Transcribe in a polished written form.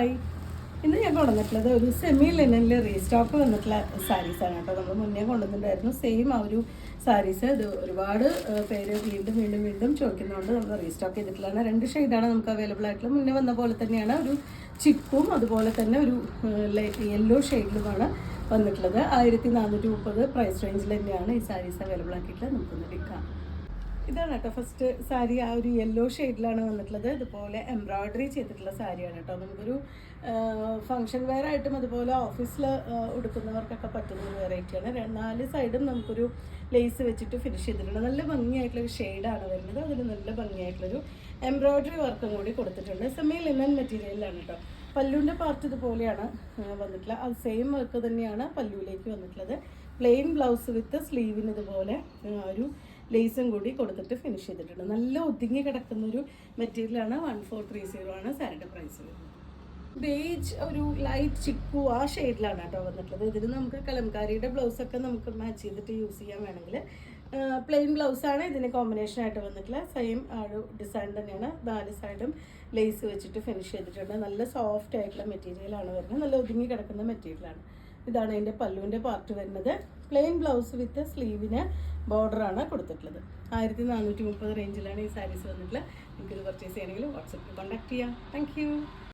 Hi, ഇന്ന് ഞാൻ കൊണ്ടുവന്നിട്ടുള്ളത് ഒരു സെമി ലിനനിൽ റീസ്റ്റോക്ക് വന്നിട്ടുള്ള സാരീസാണ് കേട്ടോ. നമ്മൾ മുന്നേ കൊണ്ടുവന്നിട്ടുണ്ടായിരുന്നു സെയിം ആ ഒരു സാരീസ്. ഇത് ഒരുപാട് പേര് വീണ്ടും വീണ്ടും വീണ്ടും ചോദിക്കുന്നതുകൊണ്ട് നമ്മൾ റീസ്റ്റോക്ക് ചെയ്തിട്ടുള്ളതാണ്. 2 ഷെയ്ഡാണ് നമുക്ക് അവൈലബിൾ ആയിട്ടുള്ളത്. മുന്നേ വന്ന പോലെ തന്നെയാണ് ഒരു ചിക്കും അതുപോലെ തന്നെ ഒരു യെല്ലോ ഷെയ്ഡിലുമാണ് വന്നിട്ടുള്ളത്. 1430 പ്രൈസ് റേഞ്ചിൽ തന്നെയാണ് ഈ സാരീസ് അവൈലബിൾ ആക്കിയിട്ടുള്ളത്. നമുക്കൊന്ന് എടുക്കാം. ഇതാണ് കേട്ടോ ഫസ്റ്റ് സാരി. ആ ഒരു യെല്ലോ ഷെയ്ഡിലാണ് വന്നിട്ടുള്ളത്. ഇതുപോലെ എംബ്രോയ്ഡറി ചെയ്തിട്ടുള്ള സാരിയാണ് കേട്ടോ. നമുക്കൊരു ഫങ്ഷൻ വെയർ ആയിട്ടും അതുപോലെ ഓഫീസിൽ ഉടുക്കുന്നവർക്കൊക്കെ പറ്റുന്ന ഒരു വെറൈറ്റിയാണ്. 4 സൈഡും നമുക്കൊരു ലേസ് വെച്ചിട്ട് ഫിനിഷ് ചെയ്തിട്ടുണ്ട്. നല്ല ഭംഗിയായിട്ടുള്ളൊരു ഷെയ്ഡാണ് വരുന്നത്. അതിൽ നല്ല ഭംഗിയായിട്ടുള്ളൊരു എംബ്രോയ്ഡറി വർക്കും കൂടി കൊടുത്തിട്ടുണ്ട്. സെമി ലിനൻ മെറ്റീരിയലാണ് കേട്ടോ. പല്ലുവിൻ്റെ പാർട്ട് ഇതുപോലെയാണ് വന്നിട്ടുള്ളത്. അത് സെയിം വർക്ക് തന്നെയാണ് പല്ലുവിലേക്ക് വന്നിട്ടുള്ളത്. പ്ലെയിൻ ബ്ലൗസ് വിത്ത് സ്ലീവിന് ഇതുപോലെ ഒരു ലേസും കൂടി കൊടുത്തിട്ട് ഫിനിഷ് ചെയ്തിട്ടുണ്ട്. നല്ല ഒതുങ്ങി കിടക്കുന്നൊരു മെറ്റീരിയലാണ്. 1430 ആണ് സാരിയുടെ പ്രൈസ് വരുന്നത്. ബേജ് ഒരു ലൈറ്റ് ചിക്കു ആ ഷെയ്ഡിലാണ് കേട്ടോ വന്നിട്ടുള്ളത്. ഇതിന് നമുക്ക് കലംകാരിയുടെ ബ്ലൗസൊക്കെ നമുക്ക് മാച്ച് ചെയ്തിട്ട് യൂസ് ചെയ്യാൻ വേണമെങ്കിൽ പ്ലെയിൻ ബ്ലൗസാണ് ഇതിന് കോമ്പിനേഷനായിട്ട് വന്നിട്ടുള്ള. സെയിം ആ ഒരു ഡിസൈൻ തന്നെയാണ്. 4 സൈഡും ലേസ് വെച്ചിട്ട് ഫിനിഷ് ചെയ്തിട്ടുണ്ട്. നല്ല സോഫ്റ്റ് ആയിട്ടുള്ള മെറ്റീരിയലാണ് വരുന്നത്. നല്ല ഒതുങ്ങി കിടക്കുന്ന മെറ്റീരിയലാണ്. ഇതാണ് അതിൻ്റെ പല്ലുവിൻ്റെ പാർട്ട് വരുന്നത്. പ്ലെയിൻ ബ്ലൗസ് വിത്ത് സ്ലീവിന് ബോർഡറാണ് കൊടുത്തിട്ടുള്ളത്. 1430 റേഞ്ചിലാണ് ഈ സാരീസ് വന്നിട്ടുള്ളത്. നിങ്ങൾക്കിത് പർച്ചേസ് ചെയ്യണമെങ്കിൽ വാട്സപ്പിൽ കോൺടാക്ട് ചെയ്യാം. താങ്ക്